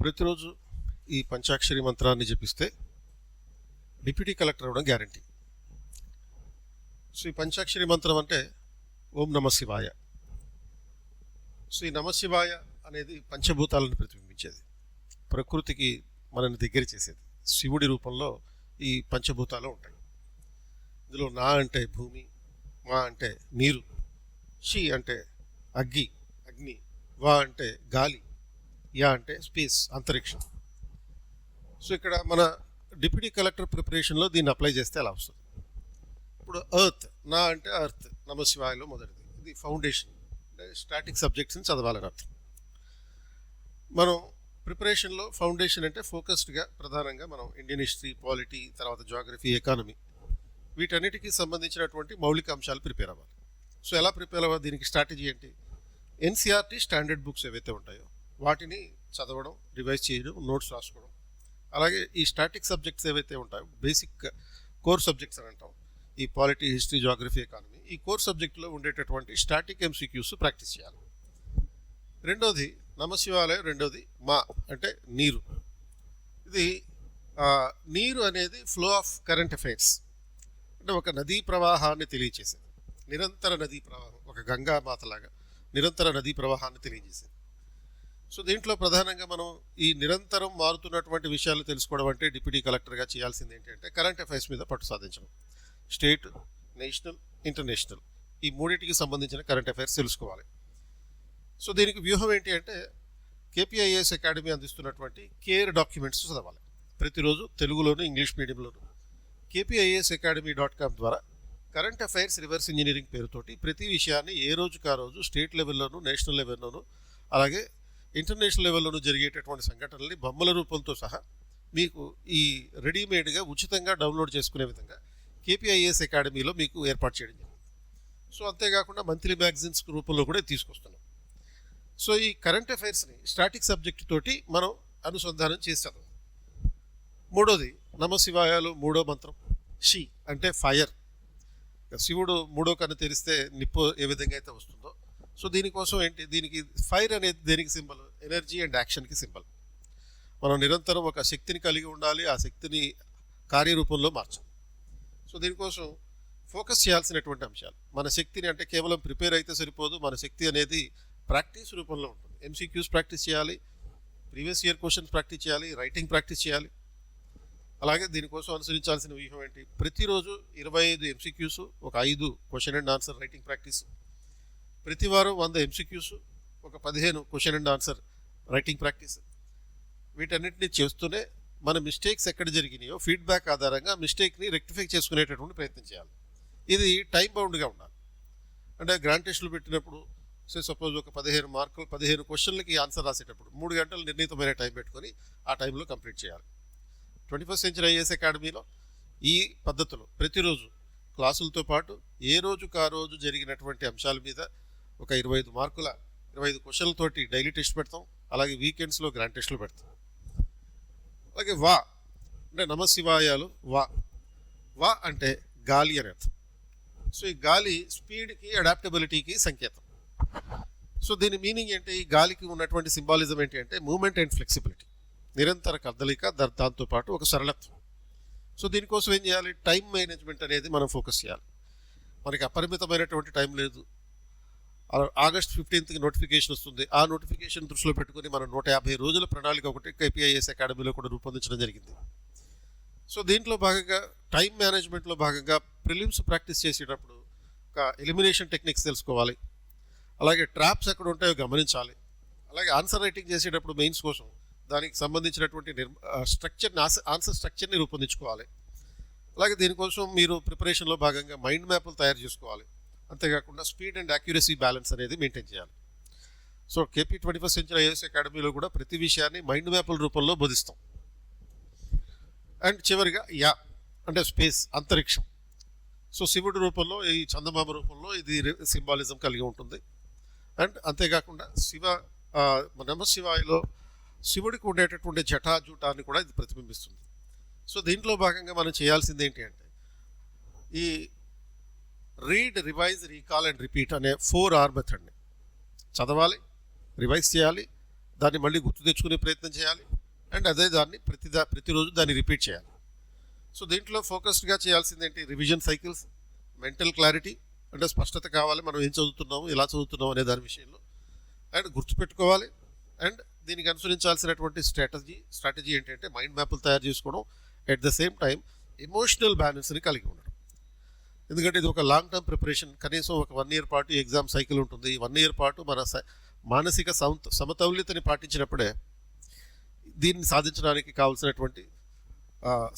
ప్రతిరోజు ఈ పంచాక్షరి మంత్రాన్ని జపిస్తే డిప్యూటీ కలెక్టర్ అవ్వడం గ్యారంటీ. సో ఈ పంచాక్షరి మంత్రం అంటే ఓం నమ శివాయ. సో ఈ నమ శివాయ అనేది పంచభూతాలను ప్రతిబింబించేది, ప్రకృతికి మనల్ని దగ్గర చేసేది. శివుడి రూపంలో ఈ పంచభూతాలు ఉంటాయి. ఇందులో నా అంటే భూమి, మా అంటే నీరు, షి అంటే అగ్ని, వా అంటే గాలి, యా అంటే స్పేస్, అంతరిక్షం. సో ఇక్కడ మన డిప్యూటీ కలెక్టర్ ప్రిపరేషన్లో దీన్ని అప్లై చేస్తే అలా వస్తుంది. ఇప్పుడు ఎర్త్, నా అంటే ఎర్త్, నమశివాయలో మొదటిది. ఇది ఫౌండేషన్, అంటే స్టాటిక్ సబ్జెక్ట్స్ని చదవాలని అర్థం. మనం ప్రిపరేషన్లో ఫౌండేషన్ అంటే ఫోకస్డ్గా ప్రధానంగా మనం ఇండియన్ హిస్టరీ, పాలిటీ, తర్వాత జాగ్రఫీ, ఎకానమీ, వీటన్నిటికీ సంబంధించినటువంటి మౌలిక అంశాలు ప్రిపేర్ అవ్వాలి. సో ఎలా ప్రిపేర్ అవ్వాలి, దీనికి స్ట్రాటజీ ఏంటి? ఎన్సీఆర్టీ స్టాండర్డ్ బుక్స్ ఏవైతే ఉంటాయో వాటిని చదవడం, రివైజ్ చేయడం, నోట్స్ రాసుకోవడం. అలాగే ఈ స్టాటిక్ సబ్జెక్ట్స్ ఏవైతే ఉంటాయో, బేసిక్ కోర్ సబ్జెక్ట్స్ అని అంటాం, ఈ పాలిటీ, హిస్టరీ, జాగ్రఫీ, ఎకానమీ, ఈ కోర్ సబ్జెక్టులో ఉండేటటువంటి స్టాటిక్ ఎంసీక్యూస్ ప్రాక్టీస్ చేయాలి. రెండోది నమశివాలయం, రెండోది మా అంటే నీరు. ఇది నీరు అనేది ఫ్లో ఆఫ్ కరెంట్ అఫైర్స్, అంటే ఒక నదీ ప్రవాహాన్ని తెలియచేసేది. నిరంతర నదీ ప్రవాహం, ఒక గంగా మాతలాగా నిరంతర నదీ ప్రవాహాన్ని తెలియజేసేది. సో దీంట్లో ప్రధానంగా మనం ఈ నిరంతరం మారుతున్నటువంటి విషయాలు తెలుసుకోవడం అంటే డిప్యూటీ కలెక్టర్గా చేయాల్సింది ఏంటంటే కరెంట్ అఫైర్స్ మీద పట్టు సాధించడం. స్టేట్, నేషనల్, ఇంటర్నేషనల్, ఈ మూడింటికి సంబంధించిన కరెంట్ అఫైర్స్ తెలుసుకోవాలి. సో దీనికి వ్యూహం ఏంటి అంటే కేపీఐఏఎస్ అకాడమీ అందిస్తున్నటువంటి కేర్ డాక్యుమెంట్స్ చదవాలి ప్రతిరోజు, తెలుగులోను, ఇంగ్లీష్ మీడియంలోను. KPIASacademy.com ద్వారా కరెంట్ అఫైర్స్ రివర్స్ ఇంజనీరింగ్ పేరుతోటి ప్రతి విషయాన్ని ఏ రోజుకి ఆ రోజు స్టేట్ లెవెల్లోనూ, నేషనల్ లెవెల్లోనూ, అలాగే ఇంటర్నేషనల్ లెవెల్లోనూ జరిగేటటువంటి సంఘటనల్ని బొమ్మల రూపంతో సహా మీకు ఈ రెడీమేడ్గా ఉచితంగా డౌన్లోడ్ చేసుకునే విధంగా KPIAS అకాడమీలో మీకు ఏర్పాటు చేయడం జరిగింది. సో అంతేకాకుండా మంత్లీ మ్యాగజైన్స్ రూపంలో కూడా తీసుకొస్తున్నాం. సో ఈ కరెంట్ అఫైర్స్ని స్టాటిక్ సబ్జెక్ట్ తోటి మనం అనుసంధానం చేస్తాం. మూడోది నమశివాయాలు, మూడో మంత్రం షి అంటే ఫైర్. శివుడు మూడో కన్ను తెరిస్తే నిప్పు ఏ విధంగా అయితే వస్తుందో, సో దీనికోసం ఏంటి, దీనికి ఫైర్ అనేది దేనికి సింబల్? ఎనర్జీ అండ్ యాక్షన్కి సింబల్. మనం నిరంతరం ఒక శక్తిని కలిగి ఉండాలి, ఆ శక్తిని కార్యరూపంలో మార్చాలి. సో దీనికోసం ఫోకస్ చేయాల్సినటువంటి అంశాలు, మన శక్తిని అంటే కేవలం ప్రిపేర్ అయితే సరిపోదు, మన శక్తి అనేది ప్రాక్టీస్ రూపంలో ఉంటుంది. MCQs ప్రాక్టీస్ చేయాలి, ప్రీవియస్ ఇయర్ క్వశ్చన్స్ ప్రాక్టీస్ చేయాలి, రైటింగ్ ప్రాక్టీస్ చేయాలి. అలాగే దీనికోసం అనుసరించాల్సిన వ్యూహం ఏంటి, ప్రతిరోజు 25 MCQs, ఒక 5 question and answer writing practice, ప్రతి వారం 100 MCQs, ఒక 15 question and answer writing practice. వీటన్నిటిని చేస్తూనే మన మిస్టేక్స్ ఎక్కడ జరిగినాయో ఫీడ్బ్యాక్ ఆధారంగా మిస్టేక్ని రెక్టిఫై చేసుకునేటటువంటి ప్రయత్నం చేయాలి. ఇది టైం బౌండ్గా ఉండాలి. అంటే గ్రాండ్ టెస్టులు పెట్టినప్పుడు సపోజ్ ఒక 15 క్వశ్చన్లకి ఆన్సర్ రాసేటప్పుడు 3 గంటలు నిర్ణీతమైన టైం పెట్టుకొని ఆ టైంలో కంప్లీట్ చేయాలి. 21st Century IAS అకాడమీలో ఈ పద్ధతిలో ప్రతిరోజు క్లాసులతో పాటు ఏ రోజుకు ఆ రోజు జరిగినటువంటి అంశాల మీద ఒక 25 మార్కుల 25 క్వశ్చన్లతోటి డైలీ టెస్ట్ పెడతాం. అలాగే వీకెండ్స్లో గ్రాండ్ టెస్టులు పెడతాం. అలాగే వా అంటే నమశివాయాలు, వా అంటే గాలి అని అర్థం. సో ఈ గాలి స్పీడ్కి, అడాప్టబిలిటీకి సంకేతం. సో దీని మీనింగ్ ఏంటి, ఈ గాలికి ఉన్నటువంటి సింబాలిజం ఏంటి అంటే మూమెంట్ అండ్ ఫ్లెక్సిబిలిటీ, నిరంతర కదలిక, దాంతోపాటు ఒక సరళత్వం. సో దీనికోసం ఏం చేయాలి, టైం మేనేజ్మెంట్ అనేది మనం ఫోకస్ చేయాలి. మనకి అపరిమితమైనటువంటి టైం లేదు. August 15th నోటిఫికేషన్ వస్తుంది. ఆ నోటిఫికేషన్ దృష్టిలో పెట్టుకుని మనం 150 రోజుల ప్రణాళిక ఒకటి KPIAS అకాడమీలో కూడా రూపొందించడం జరిగింది. సో దీంట్లో భాగంగా టైం మేనేజ్మెంట్లో భాగంగా ప్రిలిమ్స్ ప్రాక్టీస్ చేసేటప్పుడు ఒక ఎలిమినేషన్ టెక్నిక్స్ తెలుసుకోవాలి. అలాగే ట్రాప్స్ ఎక్కడ ఉంటాయో గమనించాలి. అలాగే ఆన్సర్ రైటింగ్ చేసేటప్పుడు మెయిన్స్ కోసం దానికి సంబంధించినటువంటి స్ట్రక్చర్ని, ఆన్సర్ స్ట్రక్చర్ని రూపొందించుకోవాలి. అలాగే దీనికోసం మీరు ప్రిపరేషన్లో భాగంగా మైండ్ మ్యాప్లు తయారు చేసుకోవాలి. అంతేకాకుండా స్పీడ్ అండ్ యాక్యురసీ బ్యాలెన్స్ అనేది మెయింటైన్ చేయాలి. So KP 21st Century IAS అకాడమీలో కూడా ప్రతి విషయాన్ని మైండ్ మ్యాప్ల రూపంలో బోధిస్తాం. అండ్ చివరిగా యా అంటే స్పేస్, అంతరిక్షం. సో శివుడి రూపంలో, ఈ చందమామ రూపంలో ఇది సింబాలిజం కలిగి ఉంటుంది. అండ్ అంతేకాకుండా నమశివాయలో శివుడికి ఉండేటటువంటి జటాజూటాన్ని కూడా ఇది ప్రతిబింబిస్తుంది. సో దీంట్లో భాగంగా మనం చేయాల్సింది ఏంటి అంటే ఈ read, revise, recall and repeat అనే 4R మెథడ్ని చదవాలి, రివైజ్ చేయాలి, దాన్ని మళ్ళీ గుర్తు తెచ్చుకునే ప్రయత్నం చేయాలి, అండ్ అదే దాన్ని ప్రతిరోజు దాన్ని రిపీట్ చేయాలి. సో దీంట్లో ఫోకస్డ్గా చేయాల్సింది ఏంటి? రివిజన్ సైకిల్స్, మెంటల్ క్లారిటీ, అంటే స్పష్టత కావాలి, మనం ఏం చదువుతున్నాము, ఎలా చదువుతున్నాము అనే దాని విషయంలో, అండ్ గుర్తుపెట్టుకోవాలి. అండ్ దీనికి అనుసరించాల్సినటువంటి స్ట్రాటజీ ఏంటంటే మైండ్ మ్యాప్లు తయారు చేసుకోవడం, at the same time emotional బ్యాలెన్స్ని కలిగి ఉండడం. ఎందుకంటే ఇది ఒక లాంగ్ టర్మ్ ప్రిపరేషన్. కనీసం ఒక 1 year పాటు ఎగ్జామ్ సైకిల్ ఉంటుంది. 1 year పాటు మన మానసిక సమతౌల్యతని పాటించినప్పుడే దీన్ని సాధించడానికి కావాల్సినటువంటి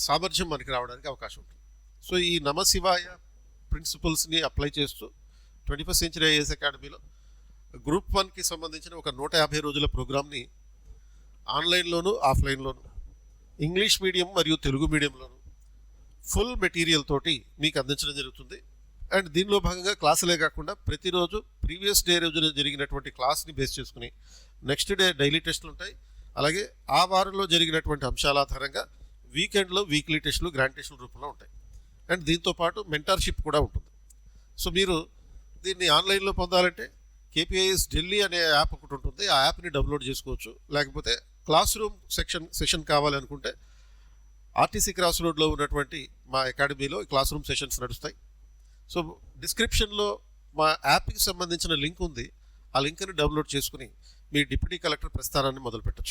సామర్థ్యం మనకి రావడానికి అవకాశం ఉంటుంది. సో ఈ నమశివాయ ప్రిన్సిపల్స్ని అప్లై చేస్తూ 21st Century IAS అకాడమీలో గ్రూప్ 1కి సంబంధించిన ఒక 150 రోజుల ప్రోగ్రామ్ని ఆన్లైన్లోను ఆఫ్లైన్లోను ఇంగ్లీష్ మీడియం మరియు తెలుగు మీడియంలోను ఫుల్ మెటీరియల్ తోటి మీకు అందించడం జరుగుతుంది. అండ్ దీనిలో భాగంగా క్లాసులే కాకుండా ప్రతిరోజు ప్రీవియస్ డే రోజున జరిగినటువంటి క్లాస్ని బేస్ చేసుకుని నెక్స్ట్ డే డైలీ టెస్టులు ఉంటాయి. అలాగే ఆ వారంలో జరిగినటువంటి అంశాల ఆధారంగా వీకెండ్లో వీక్లీ టెస్టులు, గ్రాండ్ టెస్టుల రూపంలో ఉంటాయి. అండ్ దీంతో పాటు మెంటర్షిప్ కూడా ఉంటుంది. సో మీరు దీన్ని ఆన్లైన్లో పొందాలంటే KPIS ఢిల్లీ అనే యాప్ ఒకటి ఉంటుంది. ఆ యాప్ని డౌన్లోడ్ చేసుకోవచ్చు. లేకపోతే క్లాస్ రూమ్ సెషన్ కావాలనుకుంటే RTC క్రాస్ రోడ్లో ఉన్నటువంటి మా అకాడమీలో క్లాస్ రూమ్ సెషన్స్ నడుస్తాయి. సో డిస్క్రిప్షన్లో మా యాప్కి సంబంధించిన లింక్ ఉంది. ఆ లింక్ని డౌన్లోడ్ చేసుకుని మీ డిప్యూటీ కలెక్టర్ ప్రస్థానాన్ని మొదలుపెట్టచ్చు.